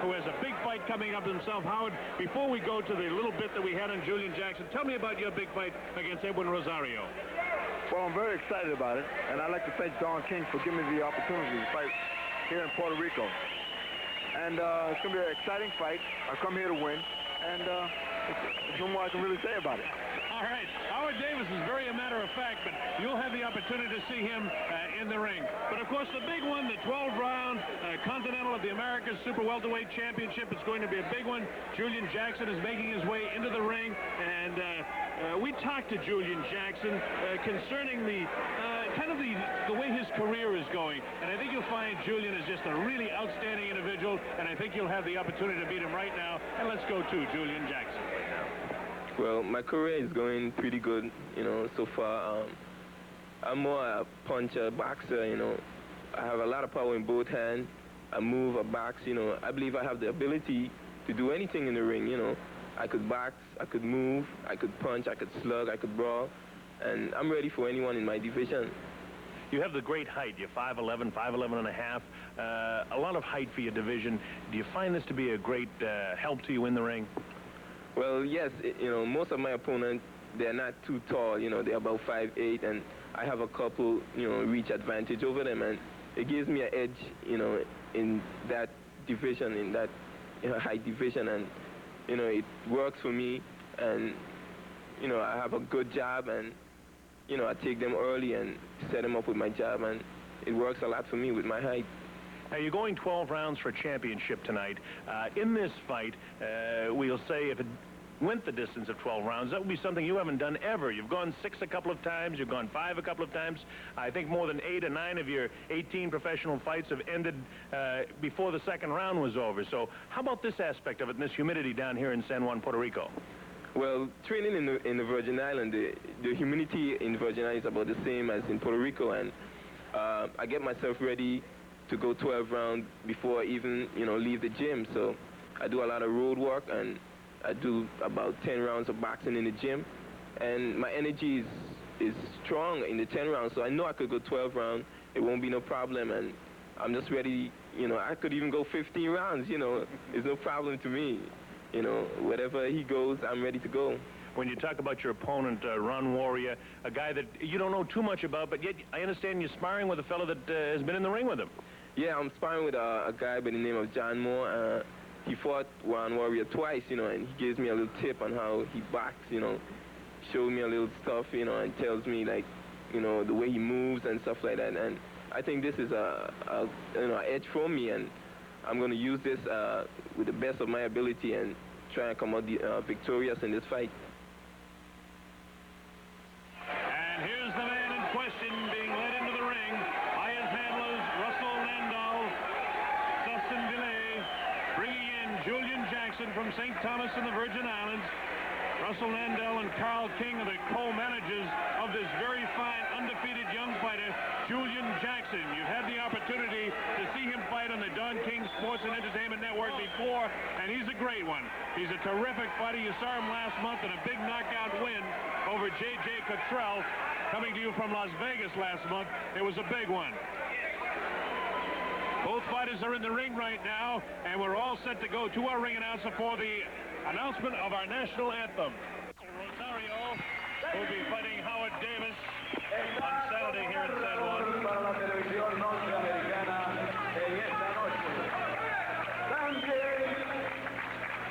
who has a big fight coming up himself. Howard, before we go to the little bit that we had on Julian Jackson, tell me about your big fight against Edwin Rosario. Well, I'm very excited about it, and I'd like to thank Don King for giving me the opportunity to fight here in Puerto Rico. And it's going to be an exciting fight. I come here to win, and there's no more I can really say about it. All right. Howard Davis is very a matter of fact, but you'll have the opportunity to see him in the ring. But, of course, the big one, the 12-round Continental of the Americas Super Welterweight Championship, is going to be a big one. Julian Jackson is making his way into the ring, and we talked to Julian Jackson concerning the kind of the way his career is going. And I think you'll find Julian is just a really outstanding individual, and I think you'll have the opportunity to meet him right now. And let's go to Julian Jackson. Well, my career is going pretty good, you know, so far. I'm more a puncher, boxer, you know. I have a lot of power in both hands. I move, I box, you know. I believe I have the ability to do anything in the ring, you know. I could box, I could move, I could punch, I could slug, I could brawl. And I'm ready for anyone in my division. You have the great height. You're 5'11", 5'11 and a half. A lot of height for your division. Do you find this to be a great help to you in the ring? Well, yes, you know, most of my opponents, they're not too tall, you know, they're about 5'8", and I have a couple, you know, reach advantage over them, and it gives me an edge, you know, in that division, in that, you know, height division, and, you know, it works for me, and, you know, I have a good job, and, you know, I take them early and set them up with my jab, and it works a lot for me with my height. Now, you're going 12 rounds for a championship tonight. In this fight, we'll say if it went the distance of 12 rounds, that would be something you haven't done ever. You've gone 6 a couple of times. You've gone 5 a couple of times. I think more than 8 or 9 of your 18 professional fights have ended before the second round was over. So how about this aspect of it and this humidity down here in San Juan, Puerto Rico? Well, training in the Virgin Islands, the humidity in Virgin Islands is about the same as in Puerto Rico, and I get myself ready to go 12 rounds before I even, you know, leave the gym. So I do a lot of road work, and I do about 10 rounds of boxing in the gym, and my energy is strong in the 10 rounds, so I know I could go 12 rounds. It won't be no problem, and I'm just ready. You know, I could even go 15 rounds, you know. It's no problem to me. You know, wherever he goes, I'm ready to go. When you talk about your opponent, Ron Warrior, a guy that you don't know too much about, but yet I understand you're sparring with a fellow that has been in the ring with him. Yeah, I'm sparring with a guy by the name of John Moore. He fought Ron Warrior twice, you know, and he gives me a little tip on how he boxes, you know, shows me a little stuff, you know, and tells me, like, you know, the way he moves and stuff like that. And I think this is a you know, edge for me, and I'm going to use this with the best of my ability and try and come out victorious in this fight. And here's the man in question being led into the ring by his handlers, Russell Landau, Dustin Villet, bringing in Julian Jackson from St. Thomas in the Virgin Islands. Russell Landau and Carl King are the co-managers of this very fine, undefeated young fighter, Julian Jackson. You've had the opportunity to see him fight on the Don King Sports and Entertainment Network before, and he's a great one. He's a terrific fighter. You saw him last month in a big knockout win over J.J. Cottrell, coming to you from Las Vegas last month. It was a big one. Both fighters are in the ring right now, and we're all set to go to our ring announcer for the announcement of our national anthem. Rosario will be fighting Howard Davis on Saturday here in San Juan.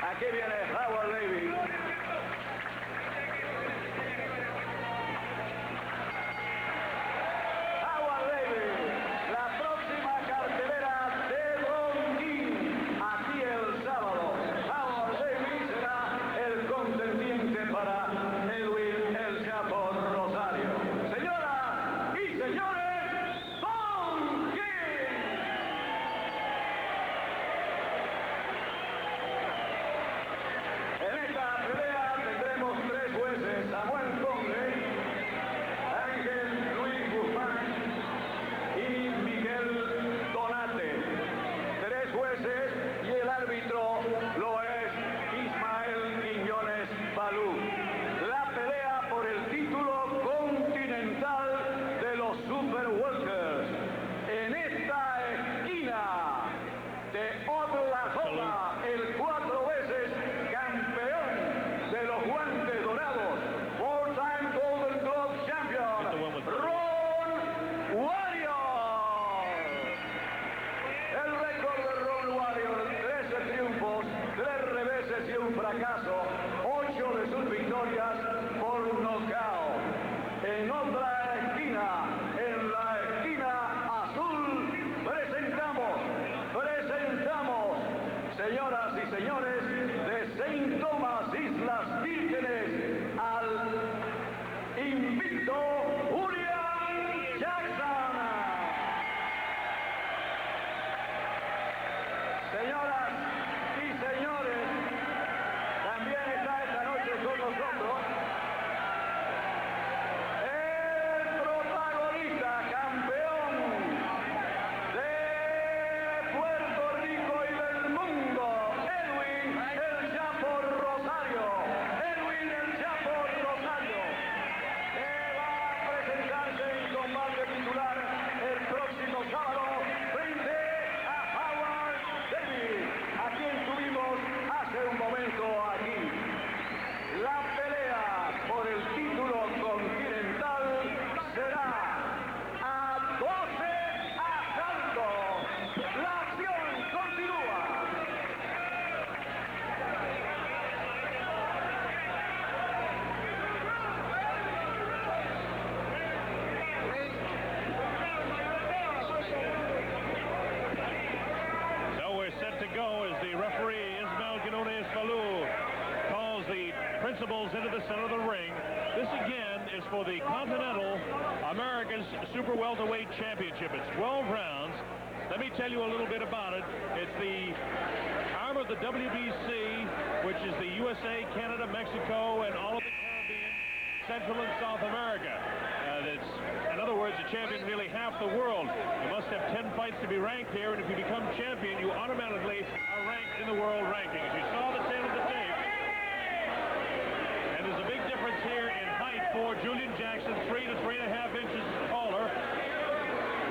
Aquí viene Howard Davis. Howard Davis, la próxima cartelera de Don King, aquí el sábado. Howard Davis será el contendiente para Edwin El Chapo Rosario. Señoras y señores, Don King. y señores, de Saint Thomas, Islas Vírgenes, al invicto Julian Jackson. Señoras y señores, también está esta noche con nosotros el protagonista, campeón de Puerto Rico y del mundo, Edwin el Chapo Rosario. Edwin el Chapo Rosario, que va a presentarse en combate titular el próximo sábado frente a Howard Davis, a quien tuvimos hace un momento aquí. La pelea por el título continental será a 12 asaltos. La acción continúa. So we're set to go as the referee, Ismael Quinones Falou, calls the principals into the center of the ring. This again is for the Continental America's Super Welterweight Championship. It's 12 rounds. Let me tell you a little bit about it. It's the arm of the WBC, which is the USA, Canada, Mexico, and all of the Caribbean, Central and South America. In other words, the champion nearly half the world. You must have 10 fights to be ranked here, and if you become champion, you automatically are ranked in the world rankings. You saw the tail of the tape. And there's a big difference here in height for Julian Jackson, 3 to 3.5 inches taller.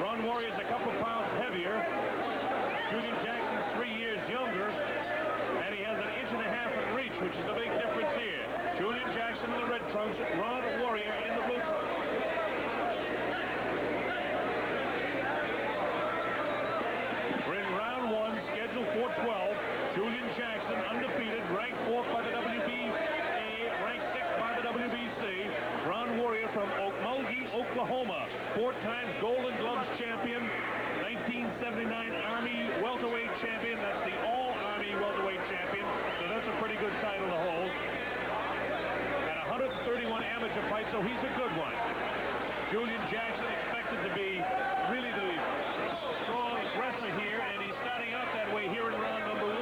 Ron Warrior's a couple pounds heavier. Julian Jackson's 3 years younger, and he has 1.5 inches in reach, which is the big difference here. Julian Jackson in the red trunks, Ron Warrior in the blue trunks. We're in round 1, scheduled for 12. Julian Jackson, undefeated, ranked 4th by the WBA, ranked 6th by the WBC. Ron Warrior from Okmulgee, Oklahoma, 4 times Golden Gloves champion, 1979 Army welterweight champion. That's the All-Army welterweight champion, so that's a pretty good title to hold. And 131 amateur fights, so he's a good one. Julian Jackson expected to be really the strong wrestler here, and he's starting out that way here in round number 1.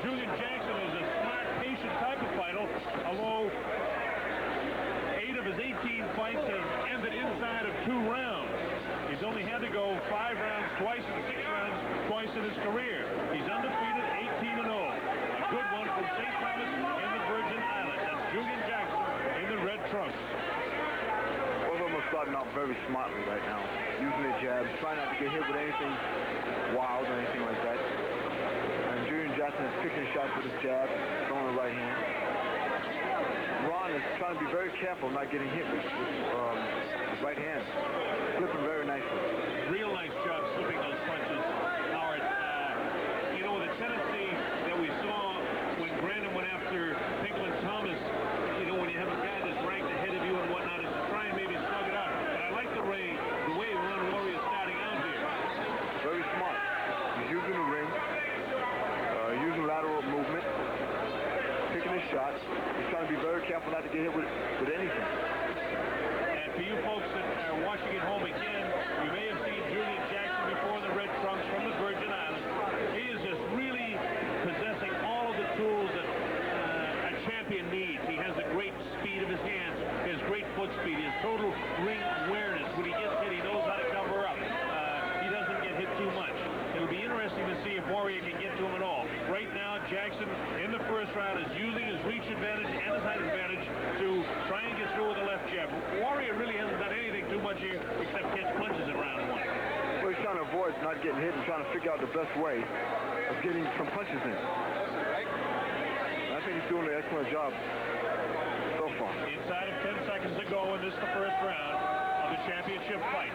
Julian Jackson is a smart, patient type of fighter, although 8 of his 18 fights have ended inside of 2 rounds. He's only had to go 5 rounds twice and 6 rounds twice in his career. He's undefeated, 18-0. A good one from St. Thomas in the Virgin Islands. That's Julian Jackson in the red trunks. Both of them are starting out very smartly right now, using their jabs, trying not to get hit with anything wild or anything like that. And Julian Jackson is picking shots with his jab, throwing the right hand. Ron is trying to be very careful not getting hit with his right hand. Flipping very nicely. Real nice job slipping those punches, Howard. You know, the tendency that we saw when Brandon went after Pinklin Thomas, you know, when you have a guy that's ranked ahead of you and whatnot, is to try and maybe slug it out. But I like the way Ron Warrior is starting out here. Very smart. He's using the ring, using lateral movement, picking his shots. He's trying to be very careful not to get hit with anything. And for you folks that are watching at home again, you may have seen Julian Jackson before in the red trunks from the Virgin Islands. He is just really possessing all of the tools that a champion needs. He has the great speed of his hands, his great foot speed, his total ring awareness. When he gets hit, he knows how to cover up. He doesn't get hit too much. It'll be interesting to see if Warrior can get to him at all. Right now, Jackson in the first round is using his reach advantage and his height advantage to try and get through with the left jab. Warrior really hasn't done anything too much here except catch punches in round 1. Well, he's trying to avoid not getting hit and trying to figure out the best way of getting some punches in. I think he's doing an excellent job so far. Inside of 10 seconds to go, and this is the first round of the championship fight.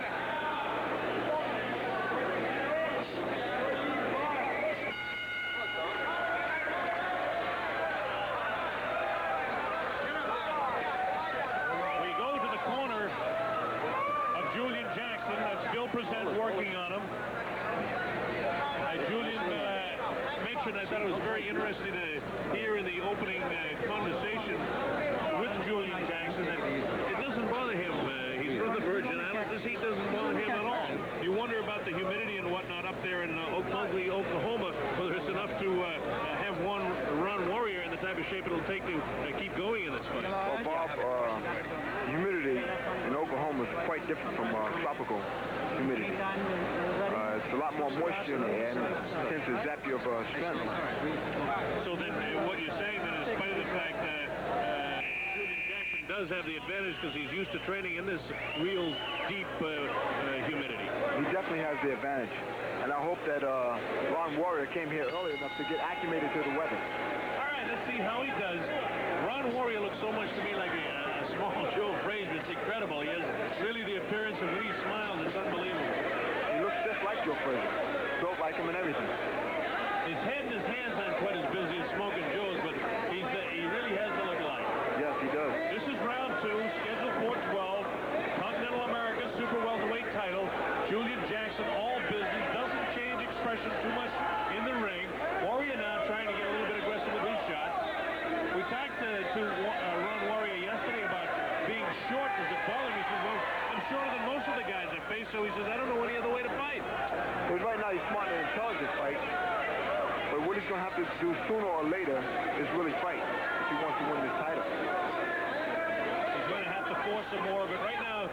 Present working on him. Julian makes mentioned, I thought it was very interesting to hear in the opening conversation with Julian Jackson that it doesn't bother him. He's from the Virgin Islands. This heat doesn't bother him at all. You wonder about the humidity and whatnot up there in ugly Oklahoma, whether it's enough to have one Ron Warrior in the type of shape it'll take to keep going in this fight. Well, Bob, humidity in Oklahoma is quite different from tropical humidity. It's a lot more moisture in the air, and it tends to zap you of strength. So then what you're saying then, in spite of the fact that Julian Jackson does have the advantage because he's used to training in this real deep humidity. He definitely has the advantage. And I hope that Ron Warrior came here early enough to get acclimated to the weather. All right, let's see how he does. Ron Warrior looks so much to me like a small Joe Frazier. It's incredible. He has really the appearance of when he smiles. It's unbelievable. He looks just like Joe Frazier. Built like him and everything. His head and his hands aren't quite as busy as Smoking Joe's, but he really has the look alike. Yes, he does. This is round 2, scheduled for 12. Continental America Super Welterweight title. Julian Jackson, all business, doesn't change expression too much in the ring. Warrior now trying to get a little bit aggressive with his shots. We talked to Ron Warrior yesterday about being short. Does it bother me? He says, well, I'm shorter than most of the guys I face, so he says, I don't know any other way to fight. Well, right now he's smart and intelligent fight. But what he's going to have to do sooner or later is really fight if he wants to win this title. He's going to have to force some more of it. Right now,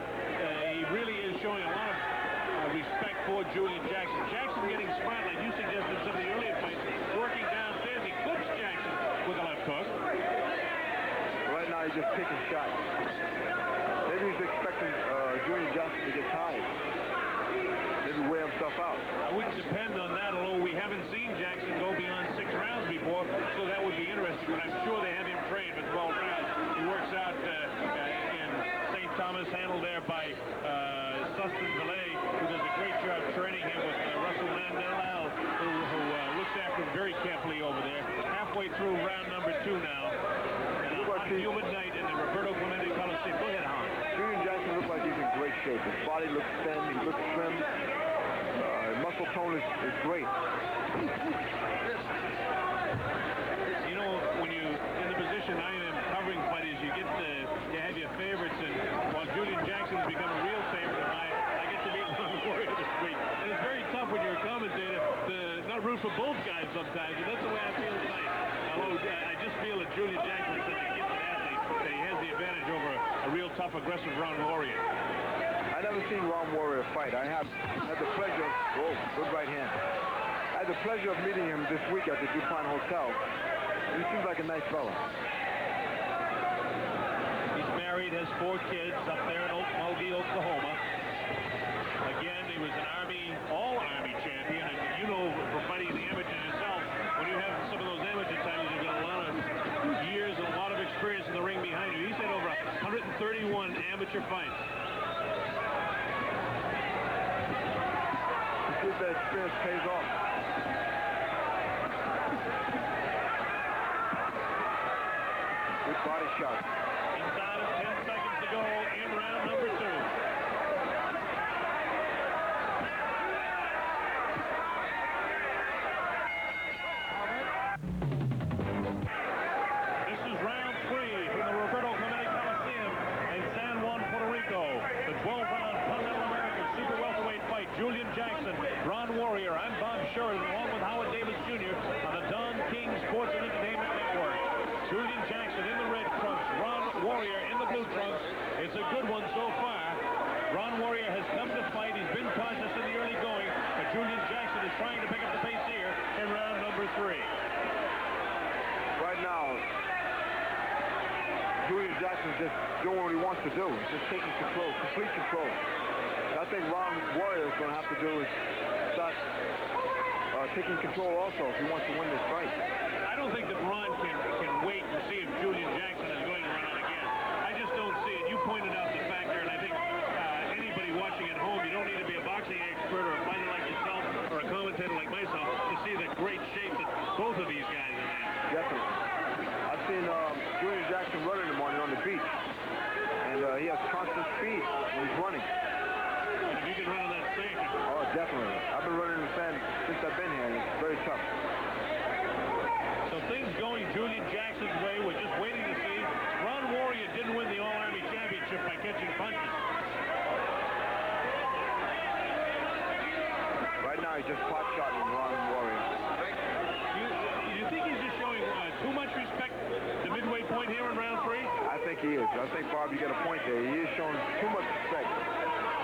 he really is showing a lot of respect for Julian Jackson. Jackson getting smart, like you suggested in some of the earlier fights, working downstairs. He clips Jackson with a left hook. Right now he's just picking shots. Maybe he's expecting Julian Jackson to get tired. Maybe wear himself out. I wouldn't depend on that, although we haven't seen Jackson go beyond 6 rounds before, so that would be interesting. But I'm sure they have him trained for 12 rounds. He works out in St. Thomas, handled there by Sustin Villet, who does a great job training him with Russell Mandel, who looks after him very carefully over there. Halfway through round number 2 now. And on humid night in the Roberto Clemente Coliseum. Go ahead, Hans. Julian Jackson looks like he's in great shape. His body looks thin, he looks trim. Muscle tone is great. You know, when you in the position I am covering fighters, you get you have your favorites, and while Julian Jackson has become a real favorite of mine, I get to meet Ron Warrior this week. And it's very tough when you're a commentator to not root for both guys sometimes, and that's the way I feel tonight. Although I just feel that Julian Jackson is such a gifted athlete that he has the advantage over a real tough, aggressive Ron Warrior. I never seen Ron Warrior fight. I had the pleasure of, good right hand. I had the pleasure of meeting him this week at the DuPont Hotel. He seems like a nice fella. He's married, has 4 kids up there in Mulgee, Oklahoma. Again, he was an all-Army champion, and you know from fighting the amateurs yourself, when you have some of those amateur titles, you've got a lot of years and a lot of experience in the ring behind you. He's had over 131 amateur fights. That experience pays off. Good body shot. Inside of 10 seconds to go in round number 2. This is round 3 from the Roberto Clemente Coliseum in San Juan, Puerto Rico. The 12-round Continental American Super Welterweight fight. Julian Jackson, Ron Warrior. I'm Bob Sheridan, along with Howard Davis Jr. on the Don King Sports and Entertainment Network. Julian Jackson in the red trunks, Ron Warrior in the blue trunks. It's a good one so far. Ron Warrior has come to fight. He's been cautious in the early going, but Julian Jackson is trying to pick up the pace here in round number 3. Right now, Julian Jackson's just doing what he wants to do. He's just taking control, complete control. I think Ron Warrior is going to have to do is start taking control also if he wants to win this fight. I don't think that Ron can wait and see if Julian Jackson is going to run out again. I just don't see it. You pointed out the factor, and I think anybody watching at home, you don't need to be a boxing expert or a fighter like yourself or a commentator like myself to see the great shape that both of these guys are in. Definitely. I've seen Julian Jackson run in the morning on the beach, and he has constant speed when he's running. And if you can run on that sand. Oh, definitely. I've been running in the sand since I've been here, and it's very tough. just pot-shotting Ron Warrior. You think he's just showing too much respect to midway point here in round 3? I think he is. I think, Bob, you got a point there. He is showing too much respect.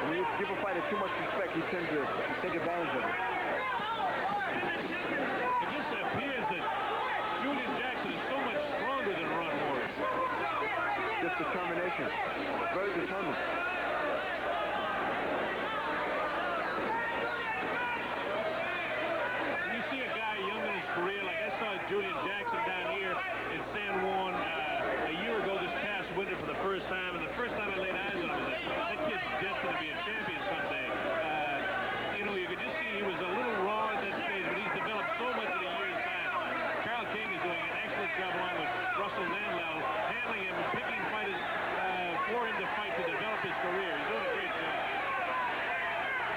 When you give a fighter too much respect, he tends to take advantage of it. It just appears that Julian Jackson is so much stronger than Ron Warrior. Just determination. Very determined. When you see a guy young in his career, like I saw Julian Jackson down here in San Juan a year ago this past winter for the first time, and the first time I laid eyes on him, I was like, that kid's destined to be a champion someday. You know, you could just see he was a little raw at that stage, but he's developed so much in a year's time. Carl King is doing an excellent job along with Russell Landau, handling him and picking fighters for him to fight to develop his career. He's doing a great job.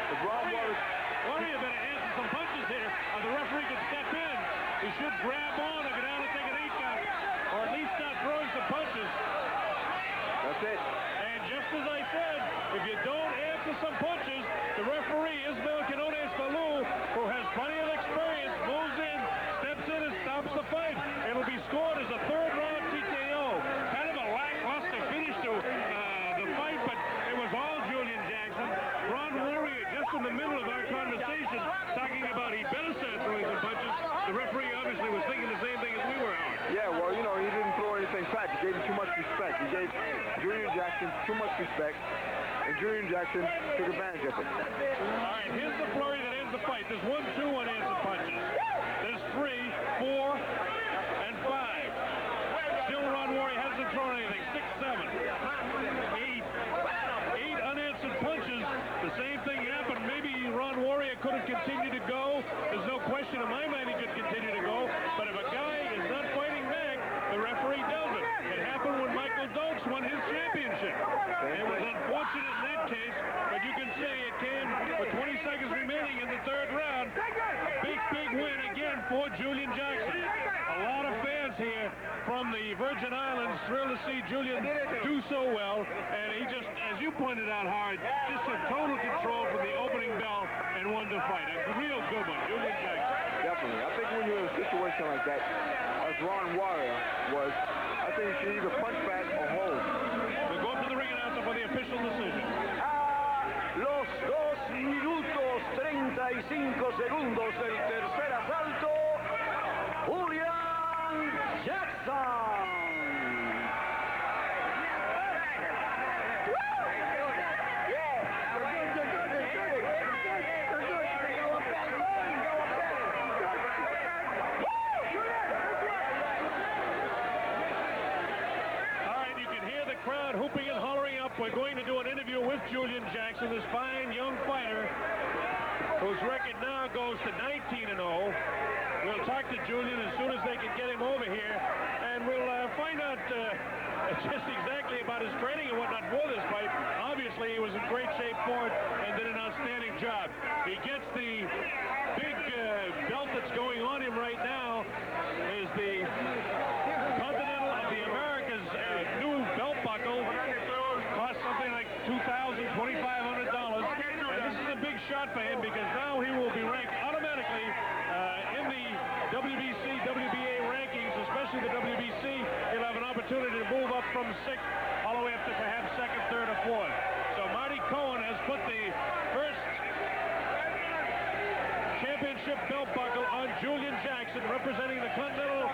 If Ron Warrior better answer some punches here, or the referee can step in. He should grab on or go down and take an 8 count, or at least start throwing some punches. That's it. And just as I said, if you don't answer some punches, the referee, Ismael Quinones Falou, who has plenty of experience, moves in, steps in, and stops the fight. It'll be scored as a 3rd round TKO. Kind of a lackluster finish to the fight, but it was all Julian Jackson. Ron Warrior, just in the middle of our conversation, talking about he better start throwing some punches. The referee obviously was thinking the same thing as we were, Howard. Yeah, well, you know, he didn't throw anything back. He gave him too much respect. He gave Julian Jackson too much respect, and Julian Jackson took advantage of it. All right, here's the flurry that ends the fight. There's 1, 2 unanswered punches. There's 3, 4, and 5. Still Ron Warrior hasn't thrown anything. 6, 7, 8 unanswered punches. The same thing happened. Maybe Ron Warrior could have continued to go. There's no question in my mind he could continue to go. But if a guy is not fighting back, the referee does it. It happened when Michael Dokes won his championship. It was unfortunate in that case, but you can say it came with 20 seconds remaining in the 3rd round. A big win again for Julian Jackson. A lot of fans here from the Virgin Islands thrilled to see Julian do so well, and he just, as you pointed out, Howard, just took total control from the opening bell and won the fight. A real good one, Julian Jackson. Definitely. I think when you're in a situation like that, as Ron Warrior was, I think you should either punch back or hold. We'll go up to the ring announcer for the official decision. Los 2 minutos 35 segundos del tercer asalto, Julian Jackson. Crowd hooping and hollering up. We're going to do an interview with Julian Jackson, this fine young fighter whose record now goes to 19-0. We'll talk to Julian as soon as they can get him over here, and we'll find out just exactly about his training and whatnot for this fight. Obviously, he was in great shape for it and did an outstanding job. He gets the big belt that's going on him right now is the Continental of the Americas new belt buckle. Cost something like $2,000, $2,500. And this is a big shot for him because now he will be ranked automatically in the WBC, WBA rankings, especially the WBC. He'll have an opportunity to move up from 6th all the way up to perhaps 2nd, 3rd, or 4th. So Marty Cohen has put the first championship belt buckle on Julian Jackson, representing the Continental